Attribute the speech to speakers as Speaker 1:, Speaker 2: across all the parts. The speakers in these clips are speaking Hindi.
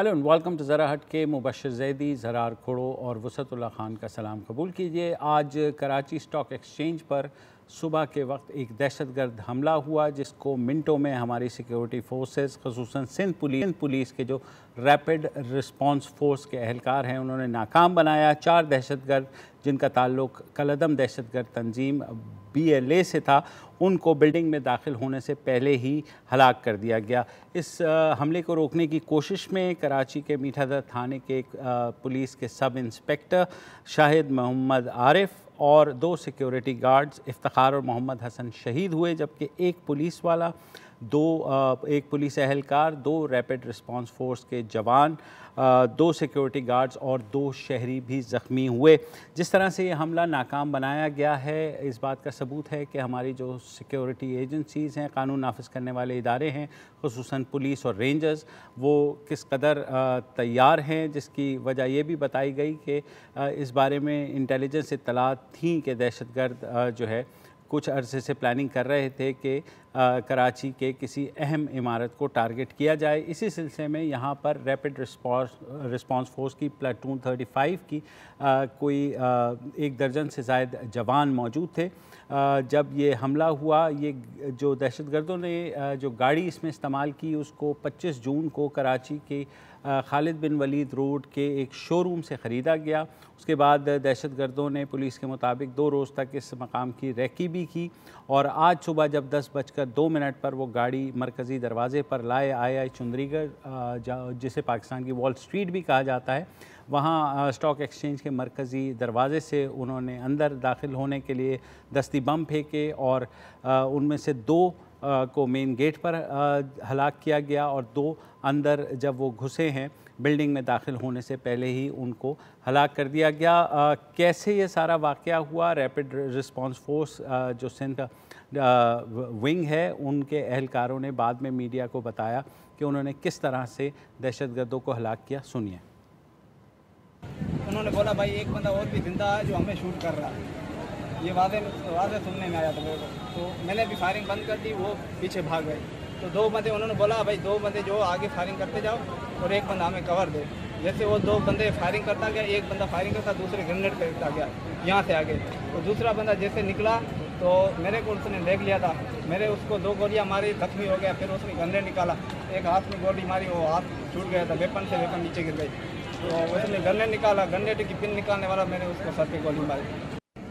Speaker 1: हेलो एंड वेलकम टू ज़रा हट के। मुबशर जैदी, ज़रार खोड़ो और वसतुल्ला खान का सलाम कबूल कीजिए। आज कराची स्टॉक एक्सचेंज पर सुबह के वक्त एक दहशतगर्द हमला हुआ जिसको मिनटों में हमारी सिक्योरिटी फोर्सेस, ख़ुसूसन सिंध पुलिस के जो रैपिड रिस्पांस फोर्स के अहलकार हैं उन्होंने नाकाम बनाया। 4 दहशतगर्द जिनका ताल्लुक़ कलअदम दहशतगर्द तंजीम BLA से था, उनको बिल्डिंग में दाखिल होने से पहले ही हलाक कर दिया गया। इस हमले को रोकने की कोशिश में कराची के मीठादर थाने के पुलिस के सब इंस्पेक्टर शाहिद मोहम्मद आरिफ और 2 सिक्योरिटी गार्ड्स इफ्तिखार और मोहम्मद हसन शहीद हुए, जबकि एक पुलिस वाला, एक पुलिस एहलकार, 2 रैपिड रिस्पांस फोर्स के जवान, 2 सिक्योरिटी गार्ड्स और 2 शहरी भी ज़ख्मी हुए। जिस तरह से ये हमला नाकाम बनाया गया है, इस बात का सबूत है कि हमारी जो सिक्योरिटी एजेंसीज़ हैं, कानून नाफिज करने वाले इदारे हैं, ख़ुसूसन पुलिस और रेंजर्स, वो किस कदर तैयार हैं, जिसकी वजह ये भी बताई गई कि इस बारे में इंटेलिजेंस इत्तलात थी कि दहशतगर्द जो है कुछ अरसे से प्लानिंग कर रहे थे कि कराची के किसी अहम इमारत को टारगेट किया जाए। इसी सिलसिले में यहाँ पर रैपिड रिस्पांस फोर्स की प्लाटून 35 की कोई 1 दर्जन से ज़ायद जवान मौजूद थे। जब ये हमला हुआ, ये जो दहशतगर्दों ने जो गाड़ी इसमें इस्तेमाल की उसको 25 जून को कराची के खालिद बिन वलीद रोड के एक शोरूम से ख़रीदा गया। उसके बाद दहशतगर्दों ने पुलिस के मुताबिक 2 रोज़ तक इस मकाम की रैकी भी की और आज सुबह जब 10:02 पर वो गाड़ी मरकज़ी दरवाज़े पर लाए आई चुंदरीगढ़, जिसे पाकिस्तान की वॉल स्ट्रीट भी कहा जाता है, वहाँ स्टॉक एक्सचेंज के मरकज़ी दरवाज़े से उन्होंने अंदर दाखिल होने के लिए दस्ती बम फेंके और उनमें से 2 को मेन गेट पर हलाक किया गया और 2 अंदर जब वो घुसे हैं बिल्डिंग में दाखिल होने से पहले ही उनको हलाक कर दिया गया। कैसे ये सारा वाक़या हुआ, रैपिड रिस्पांस फोर्स जो सिंध विंग है उनके अहलकारों ने बाद में मीडिया को बताया कि उन्होंने किस तरह से दहशतगर्दों को हलाक किया। सुनिए।
Speaker 2: उन्होंने बोला भाई एक बंदा और भी जिंदा है जो हमें शूट कर रहा है, ये वादे सुनने में आया था मेरे को, तो मैंने भी फायरिंग बंद कर दी, वो पीछे भाग गए। तो 2 बंदे, उन्होंने बोला भाई 2 बंदे जो आगे फायरिंग करते जाओ और 1 बंदा हमें कवर दे। जैसे वो 2 बंदे फायरिंग करता गया, 1 बंदा फायरिंग करता, दूसरे ग्रेनेड फेंकता गया यहाँ से आगे। तो दूसरा बंदा जैसे निकला तो मेरे को उसने देख लिया था, मेरे उसको 2 गोलियाँ मारी, जख्मी हो गया। फिर उसने ग्रेनेड निकाला, एक हाथ में गोली मारी, वो हाथ छूट गया था, वेपन नीचे गिर गई। तो उसने ग्रेनेड निकाला, ग्रेनेड की पिन निकालने वाला मैंने उसको सर पे गोली मारी।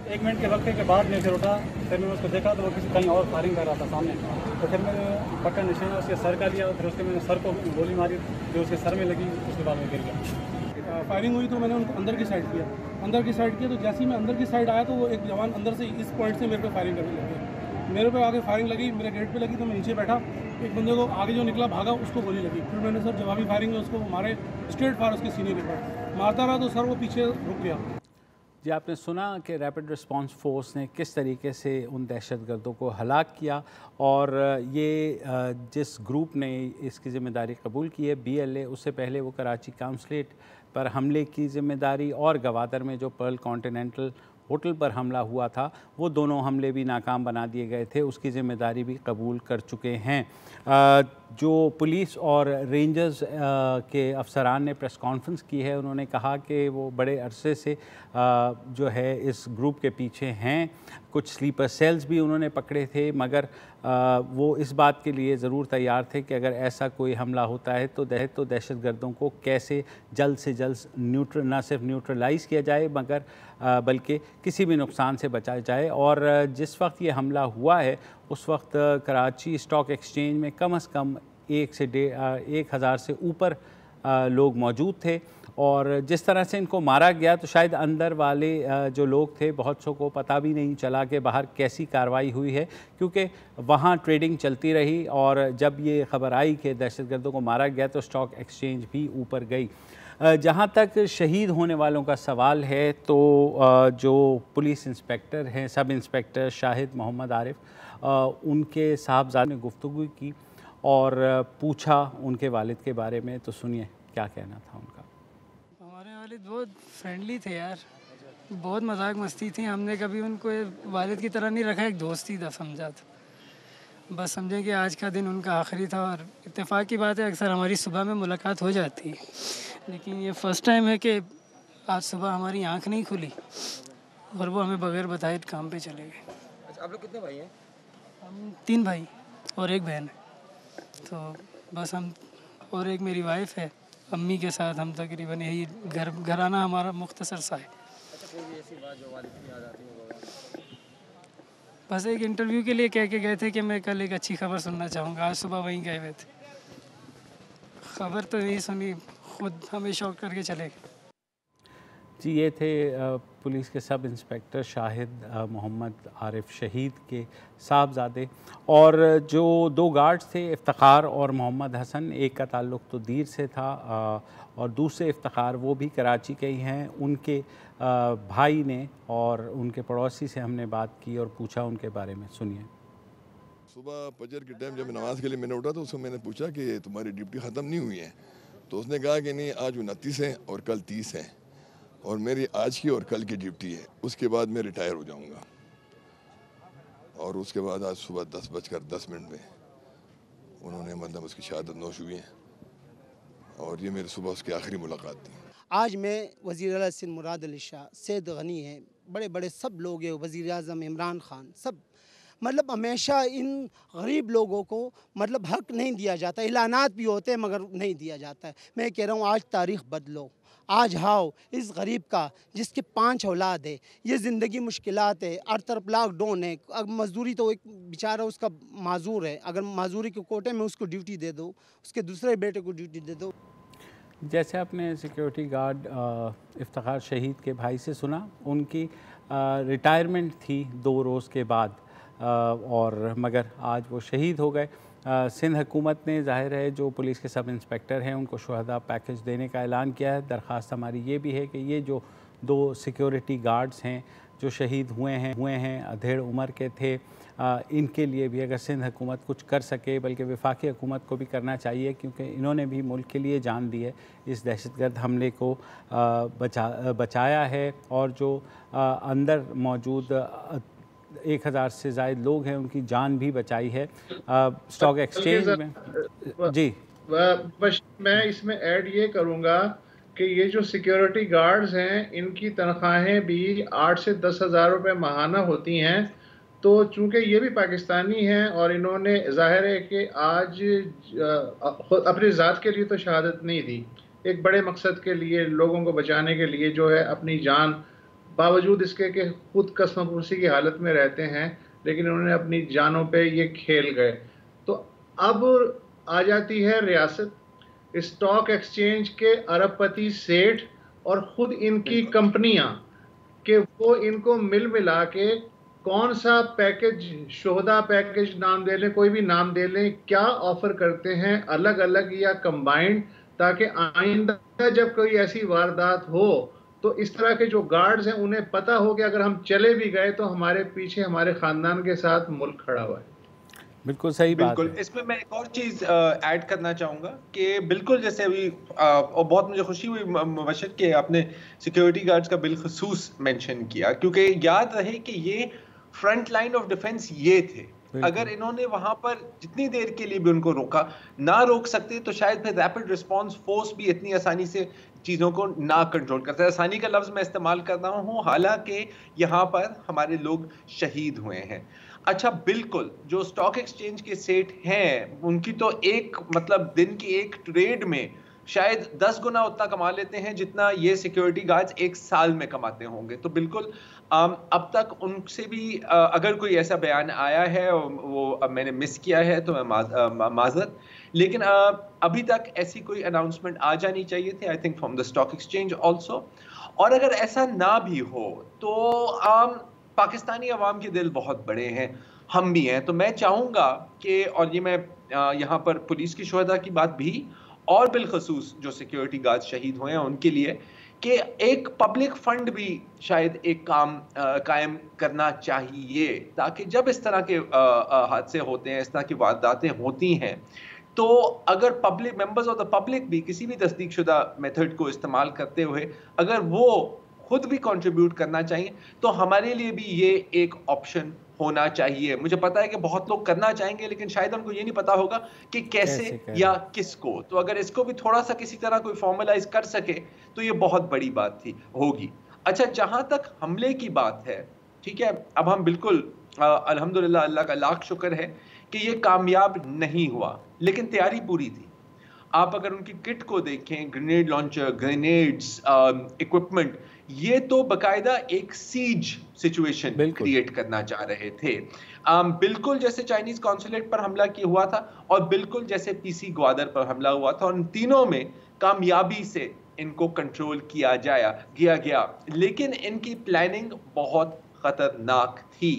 Speaker 2: 1 मिनट के वक्त के बाद मैं फिर उठा, फिर मैंने उसको देखा तो वो किसी कहीं और फायरिंग कर रहा था सामने। तो फिर मैंने पक्का निशाना उसके सर का लिया, फिर उसके मैंने सर को गोली मारी जो उसके सर में लगी, उसके बाद में गिर गया। फायरिंग हुई तो मैंने उनको अंदर की साइड किया, तो जैसे ही मैं अंदर की साइड आया तो वो एक जवान अंदर से इस पॉइंट से मेरे पे फायरिंग करने लगे। मेरे पे आगे फायरिंग लगी, मेरे गेट पे लगी तो मैं नीचे बैठा। एक बंदे को आगे जो निकला भागा, उसको गोली लगी। फिर मैंने सर जवाबी फायरिंग में उसको मारे, स्ट्रेट फायर उसके सीने के ऊपर मारता रहा तो सर वो पीछे रुक गया।
Speaker 1: जी, आपने सुना कि रैपिड रिस्पांस फोर्स ने किस तरीके से उन दहशतगर्दों को हलाक किया और ये जिस ग्रुप ने इसकी ज़िम्मेदारी कबूल की है BLA, उससे पहले वो कराची काउंसलेट पर हमले की ज़िम्मेदारी और गवादर में जो पर्ल कॉन्टिनेंटल होटल पर हमला हुआ था, वो दोनों हमले भी नाकाम बना दिए गए थे, उसकी ज़िम्मेदारी भी कबूल कर चुके हैं। जो पुलिस और रेंजर्स के अफसरान ने प्रेस कॉन्फ्रेंस की है, उन्होंने कहा कि वो बड़े अरसे से जो है इस ग्रुप के पीछे हैं। कुछ स्लीपर सेल्स भी उन्होंने पकड़े थे, मगर वो इस बात के लिए ज़रूर तैयार थे कि अगर ऐसा कोई हमला होता है तो दहशतगर्दों को कैसे जल्द से जल्द ना सिर्फ न्यूट्रलाइज़ किया जाए मगर बल्कि किसी भी नुकसान से बचाया जाए। और जिस वक्त ये हमला हुआ है उस वक्त कराची स्टॉक एक्सचेंज में कम से कम 1,000 से ऊपर लोग मौजूद थे और जिस तरह से इनको मारा गया तो शायद अंदर वाले जो लोग थे बहुत सौ को पता भी नहीं चला कि बाहर कैसी कार्रवाई हुई है, क्योंकि वहाँ ट्रेडिंग चलती रही और जब ये खबर आई कि दहशतगर्दों को मारा गया तो स्टॉक एक्सचेंज भी ऊपर गई। जहाँ तक शहीद होने वालों का सवाल है तो जो पुलिस इंस्पेक्टर हैं, सब इंस्पेक्टर शाहिद मोहम्मद आरिफ, उनके साहबजादे ने गुफ्तगू की और पूछा उनके वालिद के बारे में, तो सुनिए क्या कहना था उनका।
Speaker 3: हमारे वालिद बहुत फ्रेंडली थे यार, बहुत मजाक मस्ती थी। हमने कभी उनको वालिद की तरह नहीं रखा, एक दोस्ती था समझा था। बस समझें कि आज का दिन उनका आखिरी था और इत्तेफाक की बात है अक्सर हमारी सुबह में मुलाकात हो जाती है, लेकिन ये फ़र्स्ट टाइम है कि आज सुबह हमारी आंख नहीं खुली और वो हमें बगैर बताए काम पे चले गए।
Speaker 4: अच्छा, आप लोग कितने भाई हैं?
Speaker 3: हम 3 भाई और 1 बहन है, तो बस हम और एक मेरी वाइफ है, अम्मी के साथ हम तकरीबन यही घराना हमारा मुख्तसर सा है।
Speaker 4: अच्छा, कोई भी ऐसी बात जो वालिद की याद आती हो?
Speaker 3: बस एक इंटरव्यू के लिए कह के गए थे कि मैं कल एक अच्छी खबर सुनना चाहूँगा, आज सुबह वहीं गए हुए थे। खबर तो नहीं सुनी, खुद हमें शॉक करके चले गए।
Speaker 1: जी, ये थे पुलिस के सब इंस्पेक्टर शाहिद मोहम्मद आरिफ शहीद के साहबजादे। और जो 2 गार्ड्स थे इफ्तिखार और मोहम्मद हसन, एक का ताल्लुक़ तो दीर से था और दूसरे इफ्तिखार वो भी कराची के ही हैं। उनके भाई ने और उनके पड़ोसी से हमने बात की और पूछा उनके बारे में, सुनिए।
Speaker 5: सुबह फजर के टाइम जब मैं नमाज़ के लिए मैंने उठा तो उसको मैंने पूछा कि तुम्हारी ड्यूटी ख़त्म नहीं हुई है, तो उसने कहा कि नहीं, आज 29 है और कल 30 है और मेरी आज की और कल की ड्यूटी है, उसके बाद मैं रिटायर हो जाऊंगा। और उसके बाद आज सुबह 10:10 में उन्होंने मतलब उसकी शहादत नोश हुई है और ये मेरी सुबह उसकी आखिरी मुलाकात थी।
Speaker 6: आज मैं वज़ीर आला सिंध मुराद अली शाह, सैयद गनी हैं, बड़े बड़े सब लोग हैं, वज़ीर आज़म इमरान खान, सब मतलब हमेशा इन गरीब लोगों को मतलब हक नहीं दिया जाता, ऐलानात भी होते हैं मगर नहीं दिया जाता है। मैं कह रहा हूँ आज तारीख़ बदलो, आज हाओ इस गरीब का जिसके 5 औलाद है, ये ज़िंदगी मुश्किलात है, हर तरफ लॉकडाउन है। अब मजदूरी तो एक बेचारा उसका माजूर है, अगर माजूरी के कोटे में उसको ड्यूटी दे दो, उसके दूसरे बेटे को ड्यूटी दे दो।
Speaker 1: जैसे आपने सिक्योरिटी गार्ड इफ्तिखार शहीद के भाई से सुना, उनकी रिटायरमेंट थी 2 रोज़ के बाद और मगर आज वो शहीद हो गए। सिंध हुकूमत ने ज़ाहिर है जो पुलिस के सब इंस्पेक्टर हैं उनको शुहदा पैकेज देने का ऐलान किया है। दरख्वास्त हमारी ये भी है कि ये जो 2 सिक्योरिटी गार्ड्स हैं जो शहीद हुए हैं अधेड़ उम्र के थे, इनके लिए भी अगर सिंध हुकूमत कुछ कर सके, बल्कि वफाकी हुकूमत को भी करना चाहिए, क्योंकि इन्होंने भी मुल्क के लिए जान दी है, इस दहशतगर्द हमले को बचाया है और जो अंदर मौजूद 1000 से ज़ायद लोग हैं उनकी जान भी बचाई है स्टॉक एक्सचेंज में। जी,
Speaker 7: बस मैं इसमें ऐड ये करूँगा कि ये जो सिक्योरिटी गार्ड्स हैं इनकी तनख्वाहें भी 8 से 10 हज़ार रुपये माहाना होती हैं। तो चूँकि ये भी पाकिस्तानी हैं और इन्होंने ज़ाहिर है कि आज अपनी ज़ात के लिए तो शहादत नहीं दी, एक बड़े मकसद के लिए, लोगों को बचाने के लिए जो है अपनी जान, बावजूद इसके कि खुद कसमपुरसी की हालत में रहते हैं, लेकिन उन्होंने अपनी जानों पे ये खेल गए। तो अब आ जाती है रियासत, स्टॉक एक्सचेंज के अरबपति सेठ और ख़ुद इनकी कंपनियां कि वो इनको मिला के कौन सा पैकेज, शोहदा पैकेज नाम दे लें, कोई भी नाम दे लें, क्या ऑफ़र करते हैं अलग अलग या कंबाइंड, ताकि आइंदा जब कोई ऐसी वारदात हो तो इस तरह के जो गार्ड्स हैं उन्हें पता हो कि अगर हम चले भी गए तो हमारे पीछे हमारे ख़ानदान के साथ मुल्क खड़ा हुआ है।
Speaker 1: बिल्कुल सही बात है।
Speaker 8: इसमें मैं एक और चीज़ ऐड करना चाहूँगा कि बिल्कुल जैसे अभी और बहुत मुझे खुशी हुई मुबश्शिर के आपने सिक्योरिटी गार्ड्स का बिलखसूस मेंशन किया, क्योंकि याद रहे कि ये फ्रंट लाइन ऑफ डिफेंस ये थे। अगर इन्होंने वहां पर जितनी देर के लिए भी उनको ना रोक सकते तो शायद फिर रैपिड रिस्पांस फोर्स भी इतनी आसानी से चीज़ों को ना कंट्रोल करता है। आसानी का लफ्ज़ मैं इस्तेमाल कर रहा हूँ, हालांकि यहाँ पर हमारे लोग शहीद हुए हैं। अच्छा, बिल्कुल जो स्टॉक एक्सचेंज के सेठ हैं उनकी तो एक मतलब दिन की एक ट्रेड में शायद 10 गुना उतना कमा लेते हैं जितना ये सिक्योरिटी गार्ड्स एक साल में कमाते होंगे। तो बिल्कुल अब तक उनसे भी अगर कोई ऐसा बयान आया है वो मैंने मिस किया है तो मैं माजरत, लेकिन अभी तक ऐसी कोई अनाउंसमेंट आ जानी चाहिए थी, I think from the stock exchange also. और अगर ऐसा ना भी हो तो पाकिस्तानी अवाम के दिल बहुत बड़े हैं, हम भी हैं, तो मैं चाहूँगा कि, और ये मैं यहाँ पर पुलिस की शुहदा की बात भी और बिलखसूस जो सिक्योरिटी गार्ड शहीद हुए हैं उनके लिए, कि एक पब्लिक फंड भी शायद एक काम कायम करना चाहिए, ताकि जब इस तरह के हादसे होते हैं, इस तरह की वारदातें होती हैं, तो अगर public members of the public भी किसी भी तस्दीक शुदा मेथड को इस्तेमाल करते हुए अगर वो खुद भी कंट्रीब्यूट करना चाहिए तो हमारे लिए भी ये एक ऑप्शन होना चाहिए। मुझे पता है कि बहुत लोग करना चाहेंगे, लेकिन शायद उनको ये नहीं पता होगा कि कैसे या किसको। तो अगर इसको भी थोड़ा सा किसी तरह कोई फॉर्मलाइज कर सके तो ये बहुत बड़ी बात होगी। अच्छा, जहां तक हमले की बात है, ठीक है, अब हम बिल्कुल अल्हम्दुलिल्लाह, अल्लाह का लाख शुक्र है कि ये कामयाब नहीं हुआ, लेकिन तैयारी पूरी थी। आप अगर उनकी किट को देखें, ग्रेनेड लॉन्चर, ग्रेनेड्स, इक्विपमेंट, ये तो बकायदा एक सीज सिचुएशन क्रिएट करना चाह रहे थे। बिल्कुल जैसे चाइनीज कॉन्सुलेट पर हमला किया हुआ था और बिल्कुल जैसे पीसी ग्वादर पर हमला हुआ था, और इन तीनों में कामयाबी से इनको कंट्रोल किया गया, लेकिन इनकी प्लानिंग बहुत खतरनाक थी।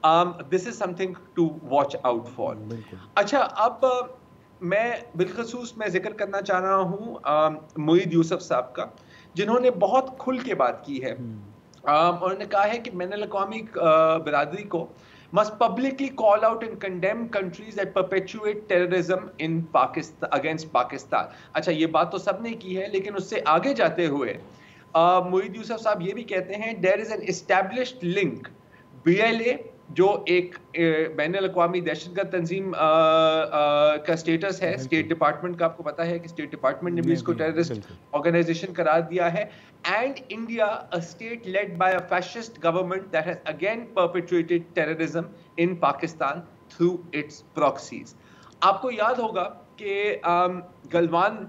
Speaker 8: This is something to watch out for. अच्छा, अब मैं बिलखसूस मैं जिक्र करना चाह रहा हूँ मोईद यूसुफ साहब का, जिन्होंने बहुत खुल के बात की है। उन्होंने कहा है कि मैंने अक़वामी बिरादरी को must publicly call out and condemn countries that perpetuate terrorism in Pakistan against Pakistan। अच्छा, ये बात तो सबने की है, लेकिन उससे आगे जाते हुए मोईद यूसुफ साहब ये भी कहते हैं there is an established link BLA, जो एक बैनुल अक़वामी दहशतगर्द तंजीम का स्टेटस है, स्टेट डिपार्टमेंट का आपको पता है कि स्टेट डिपार्टमेंट ने भी इसको टेररिस्ट ऑर्गेनाइजेशन करार दिया है, and India a state led by a fascist government that has again perpetrated terrorism in Pakistan through it's proxies. आपको याद होगा कि गलवान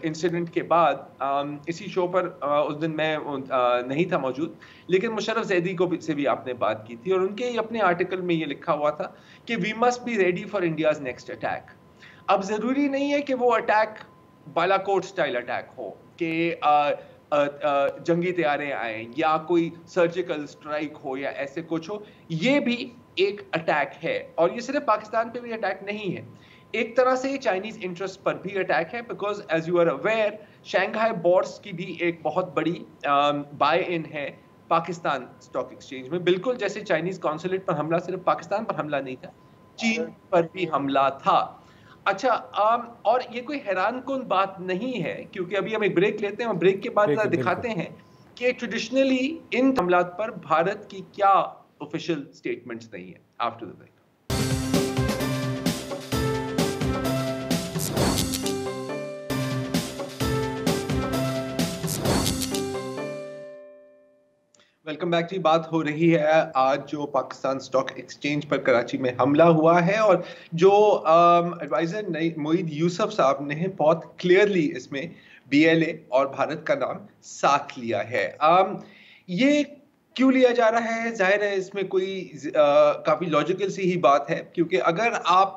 Speaker 8: इंसिडेंट के बाद इसी शो पर उस दिन मैं नहीं था मौजूद, लेकिन मुशर्रफ ज़ैदी को से भी आपने बात की थी, और उनके अपने आर्टिकल में ये लिखा हुआ था कि we must be ready for India's next attack. अब ज़रूरी नहीं है कि वो अटैक बालाकोट स्टाइल अटैक हो, कि जंगी तैयारे आए या कोई सर्जिकल स्ट्राइक हो या ऐसे कुछ हो। ये भी एक अटैक है, और ये सिर्फ पाकिस्तान पे भी अटैक नहीं है, एक तरह से चाइनीज इंटरेस्ट पर भी अटैक है, because as you are aware Shanghai boards की भी एक बहुत बड़ी बाय इन है पाकिस्तान स्टॉक एक्सचेंज में। बिल्कुल जैसे चाइनीज कॉन्सुलेट पर हमला सिर्फ पाकिस्तान पर हमला नहीं था, चीन पर भी हमला था। अच्छा, और ये कोई हैरानकुन बात नहीं है, क्योंकि अभी हम एक ब्रेक लेते हैं और ब्रेक के बाद दिखाते हैं कि ट्रेडिशनली इन हमलात पर भारत की क्या ऑफिशियल स्टेटमेंट्स नहीं है। After the break. Welcome back जी। बात हो रही है आज जो पाकिस्तान स्टॉक एक्सचेंज पर कराची में हमला हुआ है, और जो एडवाइजर मोईद यूसुफ साहब ने बहुत क्लियरली इसमें BLA और भारत का नाम साथ लिया है। ये क्यों लिया जा रहा है? जाहिर है इसमें कोई काफ़ी लॉजिकल सी ही बात है, क्योंकि अगर आप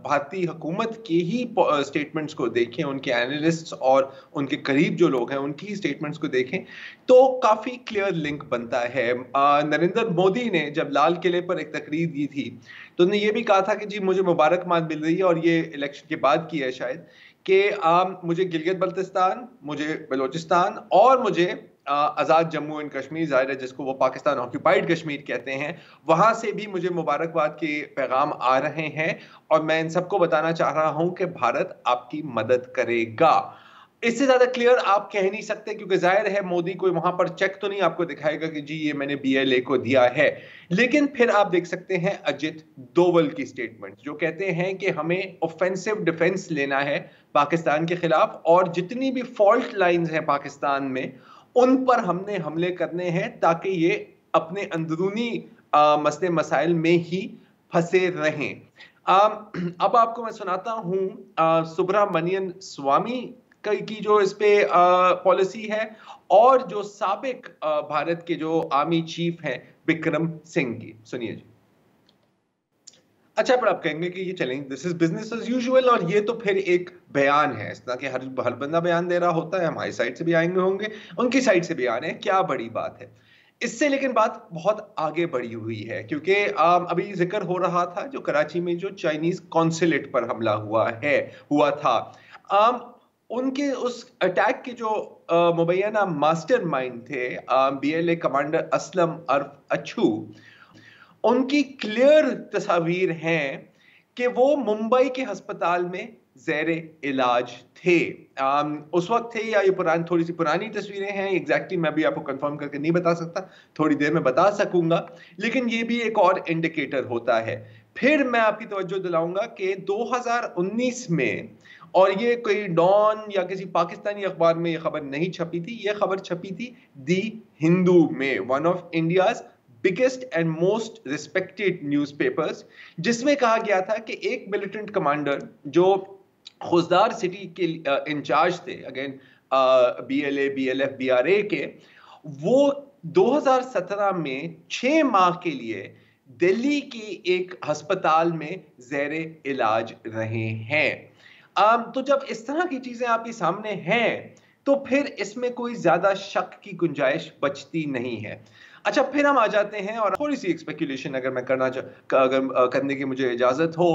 Speaker 8: भारतीय हुकूमत के ही स्टेटमेंट्स को देखें, उनके एनालिस्ट्स और उनके करीब जो लोग हैं उनकी ही स्टेटमेंट्स को देखें, तो काफ़ी क्लियर लिंक बनता है। नरेंद्र मोदी ने जब लाल किले पर एक तकरीर दी थी तो उन्होंने ये भी कहा था कि जी मुझे मुबारकबाद मिल रही है, और ये इलेक्शन के बाद की है शायद, कि मुझे गिलगित बल्तिस्तान, मुझे बलोचिस्तान और मुझे आज़ाद जम्मू एंड कश्मीर, ज़ाहिर है जिसको वो पाकिस्तान ऑक्यूपाइड कश्मीर कहते हैं, वहाँ से भी मुझे मुबारकबाद के पैगाम आ रहे हैं, और मैं इन सबको बताना चाह रहा हूँ कि भारत आपकी मदद करेगा। इससे ज़्यादा क्लियर आप कह नहीं सकते, क्योंकि जाहिर है मोदी कोई वहाँ पर चेक तो नहीं आपको दिखाएगा कि जी ये मैंने BLA को दिया है, लेकिन फिर आप देख सकते हैं अजित डोवल की स्टेटमेंट जो कहते हैं कि हमें ऑफेंसिव डिफेंस लेना है पाकिस्तान के खिलाफ, और जितनी भी फॉल्ट लाइंस हैं पाकिस्तान में उन पर हमने हमले करने हैं, ताकि ये अपने अंदरूनी मसले मसाइल में ही फंसे रहें। अब आपको मैं सुनाता हूँ सुब्रमण्यन स्वामी की जो इस पे पॉलिसी है, और जो साबिक भारत के जो आर्मी चीफ हैं बिक्रम सिंह की। सुनिए जी। अच्छा, पर आप कहेंगे कि ये चलेंगे, this is business as usual, और ये तो फिर एक बयान है, इस तरह के हर बंदा बयान दे रहा होता है, हमारी साइड से भी आएंगे होंगे, उनकी साइड से भी आ रहे हैं, क्या बड़ी बात है इससे। लेकिन बात बहुत आगे बढ़ी हुई है, क्योंकि अभी जिक्र हो रहा था जो कराची में जो चाइनीज कॉन्सुलेट पर हमला हुआ था, उनके उस अटैक के जो मुबैना मास्टरमाइंड थे BLA कमांडर असलम अर्फ अच्छू, उनकी क्लियर तस्वीर हैं कि वो मुंबई के अस्पताल में ज़ेरे इलाज थे। उस वक्त थे या ये थोड़ी सी पुरानी तस्वीरें हैं, एग्जैक्टली मैं भी आपको कंफर्म करके नहीं बता सकता, थोड़ी देर में बता सकूंगा, लेकिन ये भी एक और इंडिकेटर होता है। फिर मैं आपकी तवज्जो दिलाऊंगा कि 2019 में, और ये कोई डॉन या किसी पाकिस्तानी अखबार में ये खबर नहीं छपी थी, ये खबर छपी थी दी हिंदू में, one of India's biggest and most respected newspapers, जिसमें कहा गया था कि एक मिलिटेंट कमांडर जो खुजदार सिटी के इंचार्ज थे, अगेन BLA, BLF, BRA के, वो 2017 में 6 माह के लिए दिल्ली की एक अस्पताल में ज़ेरे इलाज रहे हैं। तो जब इस तरह की चीजें आपके सामने हैं तो फिर इसमें कोई ज्यादा शक की गुंजाइश बचती नहीं है। अच्छा, फिर हम आ जाते हैं और थोड़ी सी स्पेकुलेशन अगर मैं करने की मुझे इजाजत हो।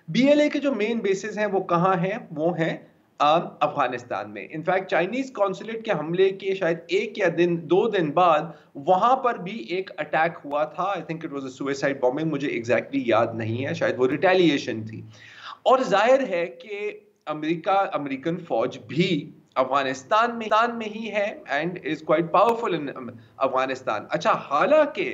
Speaker 8: BLA के जो मेन बेसिस हैं वो कहाँ हैं? वो हैं अफगानिस्तान में। इनफैक्ट चाइनीज कॉन्सुलेट के हमले के शायद 1 या 2 दिन बाद वहां पर भी एक अटैक हुआ था। I think it was a suicide bombing, मुझे एग्जैक्टली याद नहीं है, शायद वो रिटेलिएशन थी। और जाहिर है कि अमेरिकन फौज भी अफगानिस्तान में ही है and is quite powerful in Afghanistan. अच्छा, हालांकि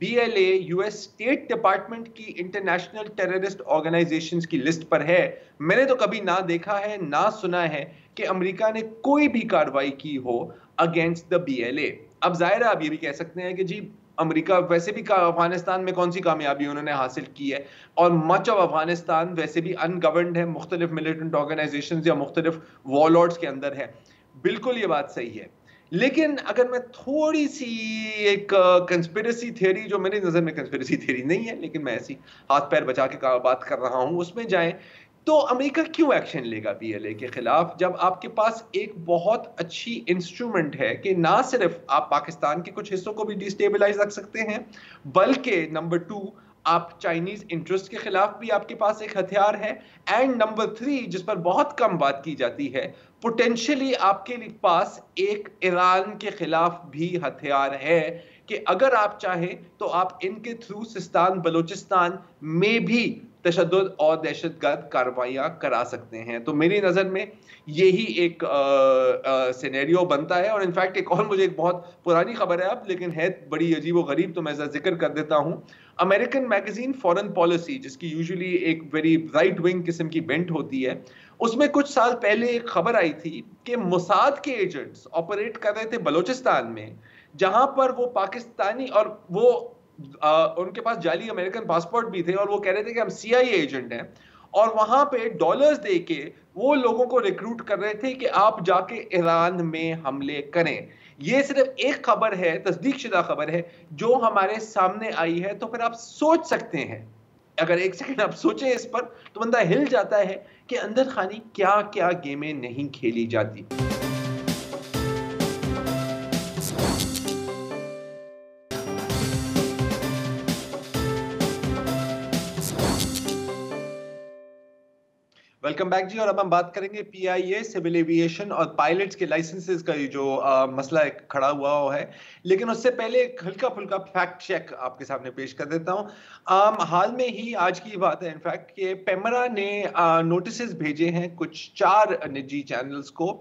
Speaker 8: BLA US स्टेट डिपार्टमेंट की इंटरनेशनल टेररिस्ट ऑर्गेनाइजेशंस की लिस्ट पर है। मैंने तो कभी ना देखा है ना सुना है कि अमेरिका ने कोई भी कार्रवाई की हो अगेंस्ट द BLA। अब जाहिर है आप ये भी कह सकते हैं कि जी अमेरिका वैसे भी अफगानिस्तान में कौन सी कामयाबी उन्होंने हासिल की है, और मच ऑफ अफगानिस्तान वैसे भी अनगवर्नड है, मुख्तलिफ मिलिटेंट ऑर्गेनाइजेशंस या मुख्तलिफ वॉरलॉर्ड्स के अंदर है। बिल्कुल ये बात सही है, लेकिन अगर मैं थोड़ी सी एक कंस्पिरेसी थ्योरी, जो मेरी नजर में कंस्पिरेसी थ्योरी नहीं है लेकिन मैं ऐसी हाथ पैर बचा के बात कर रहा हूं, उसमें जाएं तो अमेरिका क्यों एक्शन लेगा BLA के खिलाफ, जब आपके पास एक बहुत अच्छी इंस्ट्रूमेंट है कि ना सिर्फ आप पाकिस्तान के कुछ हिस्सों को भी डिस्टेबलाइज रख सकते हैं, बल्कि नंबर 2 आप चाइनीज इंटरेस्ट के खिलाफ भी आपके पास एक हथियार है, एंड नंबर 3 जिस पर बहुत कम बात की जाती है, पोटेंशियली आपके पास एक ईरान के खिलाफ भी हथियार है कि अगर आप चाहें तो आप इनके थ्रू सिस्तान बलूचिस्तान में भी तशद्दुद और दहशतगर्द कार्रवाइयां करा सकते हैं। तो मेरी नज़र में यही एक सिनेरियो बनता है। और इनफैक्ट एक और मुझे एक बहुत पुरानी खबर है अब, लेकिन है बड़ी अजीब व गरीब, तो मैं जिक्र कर देता हूँ। अमेरिकन मैगजीन फॉरेन पॉलिसी, जिसकी यूजुअली एक वेरी राइट विंग किस्म की बेंट होती है, उसमें कुछ साल पहले एक खबर आई थी कि मोसाद के एजेंट्स ऑपरेट कर रहे थे बलूचिस्तान में, जहां पर वो पाकिस्तानी, और वो उनके पास जाली अमेरिकन पासपोर्ट भी थे, और वो कह रहे थे कि हम CIA एजेंट हैं, और वहां पे डॉलर्स दे के वो लोगों को रिक्रूट कर रहे थे कि आप जाके ईरान में हमले करें। ये सिर्फ एक खबर है, तस्दीक शुदा खबर है, जो हमारे सामने आई है। तो फिर आप सोच सकते हैं, अगर एक सेकंड आप सोचें इस पर, तो बंदा हिल जाता है कि अंदर खानी क्या क्या गेमें नहीं खेली जाती। वेलकम बैक जी। और अब हम बात करेंगे PIA सिविल एविएशन और पायलट्स के लाइसेंसेस का जो मसला खड़ा हुआ है, लेकिन उससे पहले एक हल्का फुल्का फैक्ट चेक आपके सामने पेश कर देता हूं। हाल में ही आज की बात है इनफैक्ट कि पेमरा ने नोटिस भेजे हैं कुछ 4 निजी चैनल्स को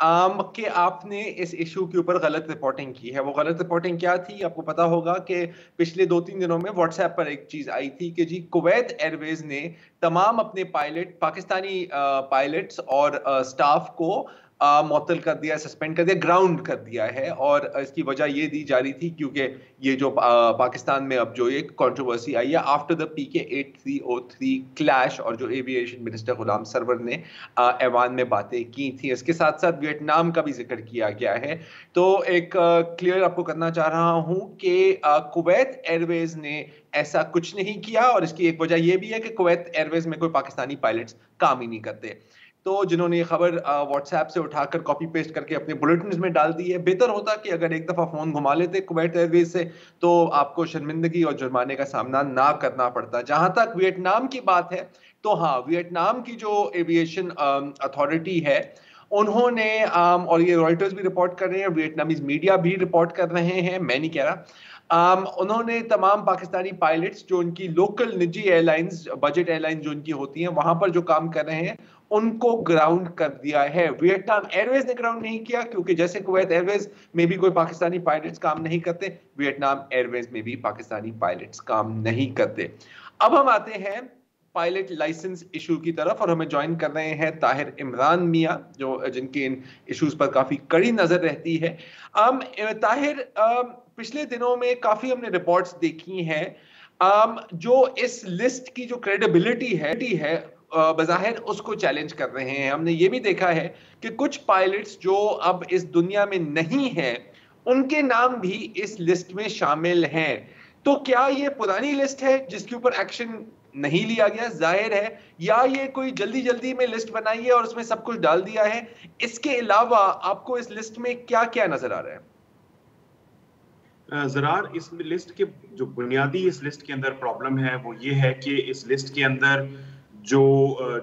Speaker 8: कि आपने इस इशू के ऊपर गलत रिपोर्टिंग की है। वो गलत रिपोर्टिंग क्या थी? आपको पता होगा कि पिछले 2-3 दिनों में व्हाट्सएप पर एक चीज आई थी कि जी कुवैत एयरवेज ने तमाम अपने पाकिस्तानी पायलट्स और स्टाफ को मुअत्तल कर दिया, सस्पेंड कर दिया, ग्राउंड कर दिया है। और इसकी वजह ये दी जा रही थी क्योंकि ये जो पाकिस्तान में अब जो एक कंट्रोवर्सी आई है आफ्टर द PK 8303 क्लैश, और जो एविएशन मिनिस्टर गुलाम सरवर ने ऐवान में बातें की थी, इसके साथ साथ वियतनाम का भी जिक्र किया गया है। तो एक क्लियर आपको करना चाह रहा हूं कि कुवैत एयरवेज ने ऐसा कुछ नहीं किया, और इसकी एक वजह यह भी है कि कुवैत एयरवेज में कोई पाकिस्तानी पायलट्स काम ही नहीं करते। तो जिन्होंने ये खबर व्हाट्सएप से उठाकर कॉपी पेस्ट करके अपने बुलेटिन में डाल दी है, बेहतर होता कि अगर एक दफा फोन घुमा लेते कुवैत एयरवेज से तो आपको शर्मिंदगी और जुर्माने का सामना ना करना पड़ता। जहां तक वियतनाम की बात है, तो हाँ, वियतनाम की जो एविएशन अथॉरिटी है, उन्होंने और ये रॉयटर्स भी रिपोर्ट कर रहे हैं, वियतनामीज मीडिया भी रिपोर्ट कर रहे हैं, मैं नहीं कह रहा, उन्होंने तमाम पाकिस्तानी पायलट्स जो उनकी लोकल निजी एयरलाइंस, बजट एयरलाइंस जो उनकी होती हैं, वहां पर जो काम कर रहे हैं, उनको ग्राउंड कर दिया है। वियतनाम एयरवेज ने ग्राउंड नहीं किया क्योंकि जैसे कुवैत एयरवेज में भी कोई पाकिस्तानी पायलट्स काम नहीं करते, वियतनाम एयरवेज में भी पाकिस्तानी पायलट्स काम नहीं करते। अब हम आते हैं पायलट लाइसेंस इशू की तरफ और हमें ज्वाइन कर रहे हैं ताहिर इमरान मियां जो जिनके इन इश्यूज पर काफी कड़ी नजर रहती है। ताहिर, पिछले दिनों में काफी हमने रिपोर्ट्स देखी हैं जो इस लिस्ट की जो क्रेडिबिलिटी है बज़ाहिर उसको चैलेंज कर रहे हैं। हमने ये भी देखा है कि कुछ पायलट्स जो अब इस दुनिया में नहीं हैं उनके नाम भी इस लिस्ट में शामिल हैं। तो क्या ये पुरानी लिस्ट है जिसके ऊपर एक्शन नहीं लिया गया, जाहिर है, या ये कोई जल्दी में लिस्ट बनाई है और उसमें सब कुछ डाल दिया है? इसके अलावा आपको इस लिस्ट में क्या क्या नजर आ रहा है?
Speaker 9: ज़रार, इस लिस्ट के जो बुनियादी इस लिस्ट के अंदर प्रॉब्लम है वो ये है कि इस लिस्ट के अंदर जो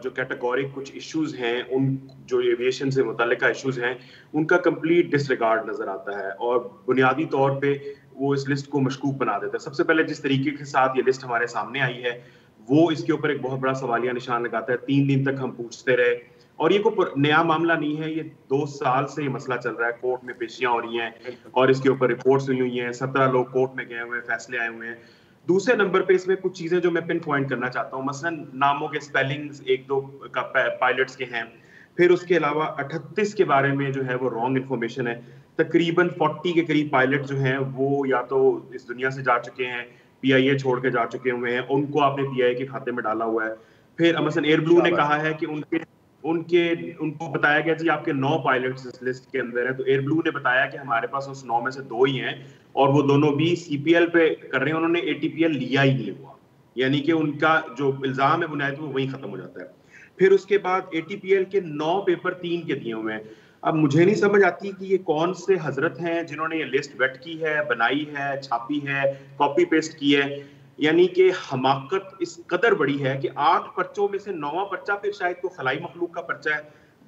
Speaker 9: कैटेगोरिक कुछ इश्यूज हैं, उन जो एविएशन से मुतल्लिका इश्यूज हैं उनका कंप्लीट डिसरिगार्ड नजर आता है और बुनियादी तौर पे वो इस लिस्ट को मशकूक बना देता है। सबसे पहले जिस तरीके के साथ ये लिस्ट हमारे सामने आई है वो इसके ऊपर एक बहुत बड़ा सवालिया निशान लगाता है। 3 दिन तक हम पूछते रहे और ये कोई नया मामला नहीं है, ये 2 साल से ये मसला चल रहा है। कोर्ट में पेशियां हो रही हैं और इसके ऊपर रिपोर्ट्स हुई हैं, 17 लोग कोर्ट में गए हुए हैं, फैसले आए हुए हैं। दूसरे नंबर पे इसमें कुछ चीजें जो मैं पिन पॉइंट करना चाहता हूँ, मसलन नामों के स्पेलिंग्स 1-2 का पायलट्स के हैं, फिर उसके अलावा 38 के बारे में जो है वो रॉन्ग इन्फॉर्मेशन है। तकरीबन 40 के करीब पायलट जो हैं वो या तो इस दुनिया से जा चुके हैं, PIA छोड़ के जा चुके हुए हैं, उनको आपने PIA के खाते में डाला हुआ है। फिर मसलन एयरब्लू ने कहा है कि उनको बताया गया जी आपके 9 पायलट्स इस लिस्ट के अंदर है, तो एयरब्लू ने बताया कि हमारे पास उस 9 में से 2 ही हैं और वो दोनों भी CPL पे कर रहे हैं, उन्होंने ATPL लिया ही नहीं हुआ, यानी कि उनका जो इल्जाम है बुनियादी वो वहीं खत्म हो जाता है। फिर उसके बाद ATPL के 9 पेपर 3 के दिए हुए हैं। अब मुझे नहीं समझ आती कि ये कौन से हजरत हैं जिन्होंने ये लिस्ट वेट की है, बनाई है, छापी है, कॉपी पेस्ट की है, यानी कि हमाकत इस कदर बड़ी है कि 8 पर्चों में से 9वां पर्चा फिर शायद कोई खलाई मखलूक का पर्चा है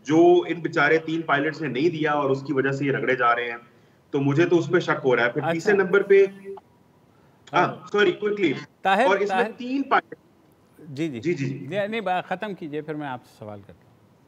Speaker 9: जो इन बेचारे 3 पायलट्स ने नहीं दिया और उसकी वजह से ये रगड़े जा रहे हैं। तो मुझे तो उस पर शक हो रहा है। फिर तीसरे नंबर पे सॉरी क्विकली, और इसमें 3 पायलट जी
Speaker 1: नहीं खत्म कीजिए, फिर मैं आपसे सवाल करता हूँ।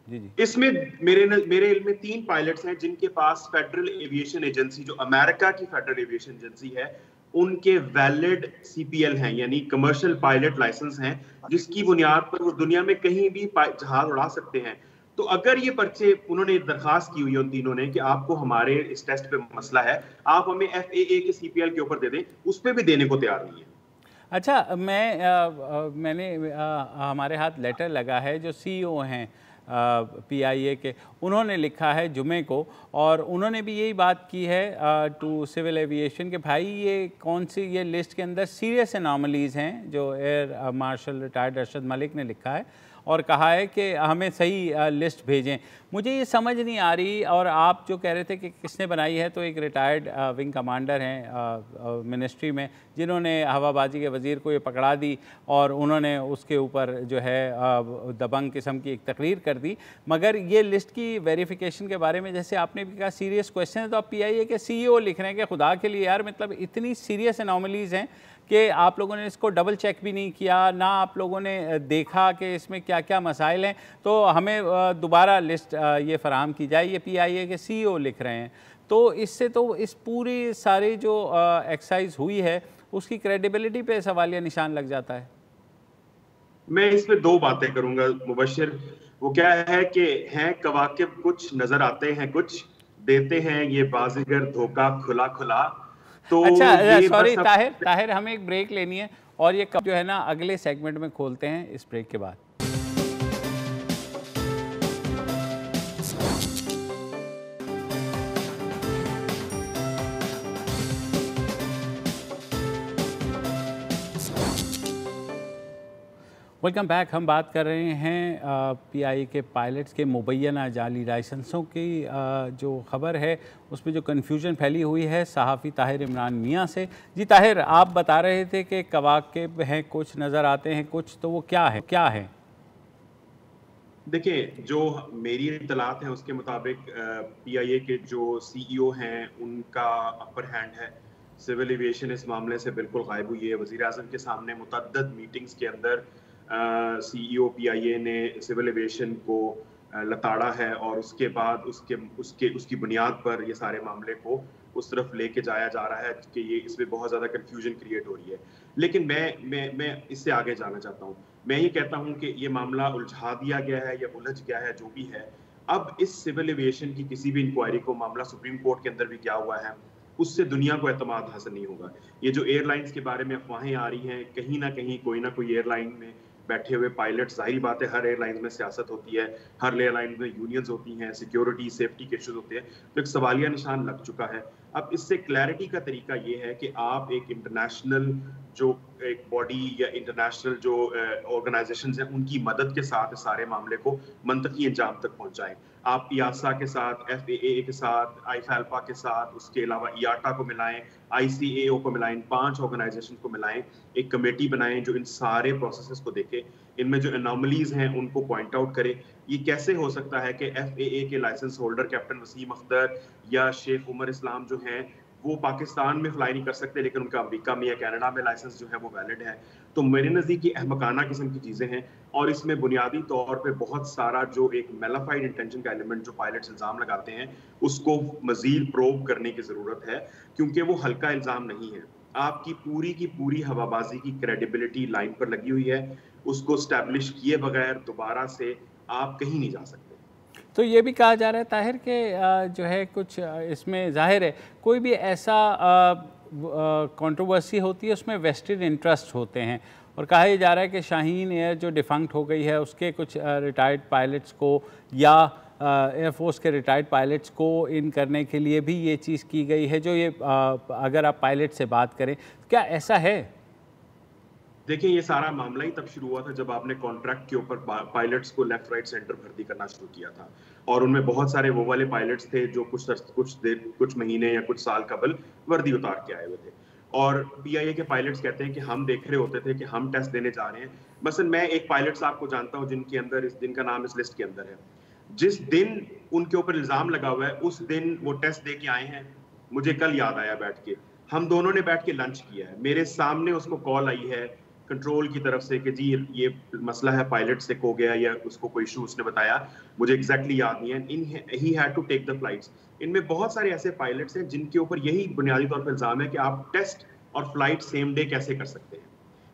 Speaker 1: जी
Speaker 9: इसमें मेरे इल्म में 3 पायलट्स हैं जिनके पास फेडरल एविएशन एजेंसी, जो अमेरिका की फेडरल एविएशन एजेंसी है, उनके वैलिड CPL हैं, यानी कमर्शियल पायलट लाइसेंस हैं, जिसकी बुनियाद पर वो दुनिया में कहीं भी जहाज उड़ा सकते हैं। तो अगर ये पर्चे उन्होंने दरखास्त की हुई है उन तीनों ने कि आपको हमारे इस टेस्ट पे मसला है, आप हमें FAA के CPL के ऊपर दे दें, उस पर भी देने को तैयार नहीं है।
Speaker 1: अच्छा, मैंने हमारे हाथ लेटर लगा है, जो CEO हैं PIA के, उन्होंने लिखा है जुमे को, और उन्होंने भी यही बात की है टू सिविल एविएशन के भाई ये कौन सी ये लिस्ट के अंदर सीरियस एनॉमलीज़ हैं, जो air marshal retired Arshad Malik ने लिखा है और कहा है कि हमें सही लिस्ट भेजें। मुझे ये समझ नहीं आ रही, और आप जो कह रहे थे कि किसने बनाई है, तो एक रिटायर्ड विंग कमांडर हैं मिनिस्ट्री में, जिन्होंने हवाबाजी के वज़ीर को ये पकड़ा दी और उन्होंने उसके ऊपर जो है दबंग किस्म की एक तकरीर कर दी। मगर ये लिस्ट की वेरिफिकेशन के बारे में जैसे आपने भी कहा सीरियस क्वेश्चन है, तो आप PIA के CEO लिख रहे हैं कि खुदा के लिए यार, मतलब इतनी सीरियस एनॉमलीज़ हैं कि आप लोगों ने इसको डबल चेक भी नहीं किया, ना आप लोगों ने देखा कि इसमें क्या क्या मसाइल हैं, तो हमें दोबारा लिस्ट ये फ़राहम की जाए। ये PIA के CEO लिख रहे हैं। तो इससे तो इस पूरी सारी जो एक्सरसाइज हुई है उसकी क्रेडिबिलिटी पे सवालिया निशान लग जाता है।
Speaker 9: मैं इसमें 2 बातें करूंगा मुबश्शिर। वो क्या है कि हैं कवाकिब कुछ नजर आते हैं, कुछ देते हैं ये बाज़ीगर धोखा खुला खुला। तो
Speaker 1: अच्छा सॉरी ताहिर, हमें एक ब्रेक लेनी है और ये कब जो है ना अगले सेगमेंट में खोलते हैं इस ब्रेक के बाद। Welcome back. हम बात कर रहे हैं PIA के पायलट्स के मुबैना जाली लाइसेंसों की जो ख़बर है उसमें जो कन्फ्यूजन फैली हुई है सहाफ़ी ताहिर इमरान मियां से। जी ताहिर, आप बता रहे थे कि कवाकिब हैं कुछ नज़र आते हैं कुछ, तो वो क्या है?
Speaker 9: देखिए, जो मेरी इत्तलात हैं उसके मुताबिक PIA के जो CEO हैं उनका अपर हैंड है। सिविल एविएशन इस मामले से बिल्कुल गायब हुई है। वज़ीर आज़म के सामने मुतअद्दिद मीटिंग्स के अंदर CEO PIA ने सिविल एविएशन को लताड़ा है और उसके बाद उसकी बुनियाद पर ये सारे मामले को उस तरफ लेके जाया जा रहा है कि ये इसमें बहुत ज़्यादा कंफ्यूजन क्रिएट हो रही है। लेकिन मैं इससे आगे जाना चाहता हूँ। मैं ये कहता हूँ कि ये मामला उलझा दिया गया है या उलझ गया है, जो भी है। अब इस सिविल एविएशन की किसी भी इंक्वायरी को मामला सुप्रीम कोर्ट के अंदर भी क्या हुआ है, उससे दुनिया को एतमाद हासिल नहीं होगा। ये जो एयरलाइंस के बारे में अफवाहें आ रही हैं, कहीं ना कोई एयरलाइन में बैठे हुए पायलट, जाहिर बात है हर एयरलाइन में सियासत होती है, हर एयरलाइन में यूनियंस होती हैं, सिक्योरिटी सेफ्टी के इश्यूज होते हैं, तो एक सवालिया निशान लग चुका है। अब इससे क्लैरिटी का तरीका ये है कि आप एक इंटरनेशनल जो एक बॉडी या इंटरनेशनल जो ऑर्गेनाइजेशंस हैं उनकी मदद के साथ सारे मामले को मंतकी अंजाम तक पहुंचाएं। आप IASA के साथ, FAA के साथ, IFALPA के साथ, उसके अलावा IATA को मिलाएं, ICAO को मिलाएं, 5 ऑर्गेनाइजेशन को मिलाएं, एक कमेटी बनाएं जो इन सारे प्रोसेसेस को देखे, इनमें जो एनॉमलीज हैं उनको पॉइंट आउट करे। ये कैसे हो सकता है कि FAA के license holder captain Wasim Akhtar या शेख उमर इस्लाम जो हैं वो पाकिस्तान में फ्लाई नहीं कर सकते, लेकिन उनका अमेरिका में या कनाडा में लाइसेंस जो है वो वैलिड है। तो मेरे नज़दीक ये अहमकाना किस्म की चीज़ें हैं और इसमें बुनियादी तौर पे बहुत सारा जो एक मेलाफाइड इंटेंशन का एलिमेंट जो पायलट्स इल्ज़ाम लगाते हैं उसको मज़ीद प्रोब करने की ज़रूरत है, क्योंकि वो हल्का इल्ज़ाम नहीं है। आपकी की पूरी हवाबाजी की क्रेडिबिलिटी लाइन पर लगी हुई है, उसको स्टैब्लिश किए बगैर दोबारा से आप कहीं नहीं जा सकते।
Speaker 1: तो ये भी कहा जा रहा है ताहिर के जो है कुछ इसमें जाहिर है कोई भी ऐसा कंट्रोवर्सी होती है उसमें वेस्टेड इंटरेस्ट होते हैं, और कहा यह जा रहा है कि शाहीन एयर जो डिफंक्ट हो गई है उसके कुछ रिटायर्ड पायलट्स को या एयरफोर्स के रिटायर्ड पायलट्स को इन करने के लिए भी ये चीज़ की गई है। जो ये अगर आप पायलट से बात करें, क्या ऐसा है?
Speaker 9: देखिए, ये सारा मामला ही तब शुरू हुआ था जब आपने कॉन्ट्रैक्ट के ऊपर पायलट्स को लेफ्ट राइट सेंटर भर्ती करना शुरू किया था, और उनमें बहुत सारे वो वाले पायलट्स थे जो कुछ महीने या कुछ साल कबल वर्दी उतार के आए हुए थे, और PIA के पायलट्स कहते हैं कि हम देख रहे होते थे कि हम टेस्ट देने जा रहे हैं। मसलन मैं एक पायलट साहब को जानता हूं जिनके अंदर इस दिन का नाम इस लिस्ट के अंदर है। जिस दिन उनके ऊपर इल्जाम लगा हुआ है उस दिन वो टेस्ट दे के आए हैं। मुझे कल याद आया, बैठ के हम दोनों ने बैठ के लंच किया है, मेरे सामने उसको कॉल आई है कंट्रोल की तरफ से कि जी ये मसला है, पायलट से हो गया या उसको कोई इशू उसने बताया, मुझे एग्जैक्टली याद नहीं है। He had to take the flights. इनमें बहुत सारे ऐसे पायलट्स हैं जिनके ऊपर यही बुनियादी तौर पर इल्जाम है कि आप टेस्ट और फ्लाइट सेम डे कैसे कर सकते हैं।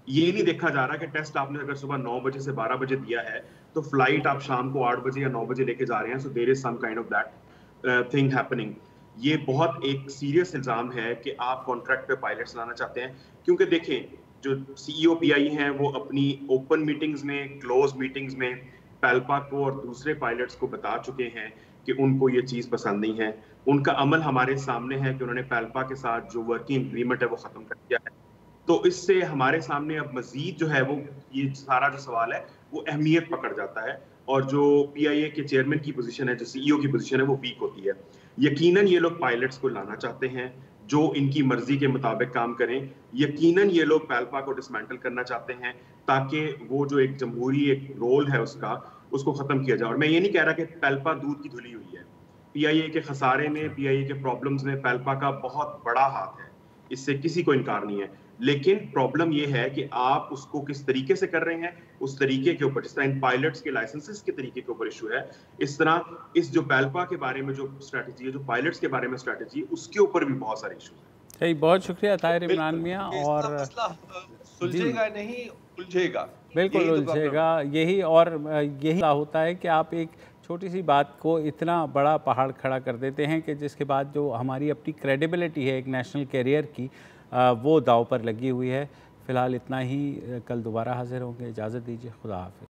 Speaker 9: ये नहीं देखा जा रहा कि टेस्ट आपने अगर सुबह 9 बजे से 12 बजे दिया है तो फ्लाइट आप शाम को 8 बजे या 9 बजे लेके जा रहे हैं। So there is some kind of that thing happening. ये बहुत एक सीरियस इल्जाम है कि आप कॉन्ट्रैक्ट पे पायलट्स लाना चाहते हैं, क्योंकि देखें जो CEO PIA हैं वो अपनी ओपन मीटिंग्स में, क्लोज मीटिंग्स में पैल्पा को और दूसरे पायलट्स को बता चुके हैं कि उनको ये चीज़ पसंद नहीं है। उनका अमल हमारे सामने है कि उन्होंने पैल्पा के साथ जो वर्किंग एग्रीमेंट है वो ख़त्म कर दिया है। तो इससे हमारे सामने अब मजीद जो है वो ये सारा जो सवाल है वो अहमियत पकड़ जाता है, और जो PIA के चेयरमैन की पोजीशन है, जो CEO की पोजीशन है, वो वीक होती है। यकीनन ये लोग पायलट्स को लाना चाहते हैं जो इनकी मर्जी के मुताबिक काम करें। यकीनन ये लोग पैल्पा को डिसमेंटल करना चाहते हैं ताकि वो जो एक जमहूरी एक रोल है उसको खत्म किया जाए। और मैं ये नहीं कह रहा कि पैल्पा दूध की धुली हुई है। PIA के खसारे में, PIA के प्रॉब्लम्स में पैल्पा का बहुत बड़ा हाथ है, इससे किसी को इनकार नहीं है। लेकिन प्रॉब्लम ये है कि आप उसको किस तरीके से कर रहे हैं, उस तरीके के ऊपर, जिस तरह इन पायलट्स के लाइसेंसेस के तरीके के ऊपर इशू है, इस तरह इस जो पैल्पा के बारे में जो स्ट्रैटेजी है, जो पायलट्स के बारे में स्ट्रैटेजी है, उसके ऊपर भी बहुत सारे इशू है।
Speaker 1: सही, बहुत शुक्रिया ताहिर इमरान मियां। और
Speaker 8: सुलझेगा नहीं, उलझेगा,
Speaker 1: बिल्कुल उलझेगा। यही होता है कि आप एक छोटी सी बात को इतना बड़ा पहाड़ खड़ा कर देते हैं कि जिसके बाद जो हमारी अपनी क्रेडिबिलिटी है एक नेशनल कैरियर की, वो दाव पर लगी हुई है। फ़िलहाल इतना ही, कल दोबारा हाजिर होंगे। इजाज़त दीजिए, खुदा हाफ़िज़।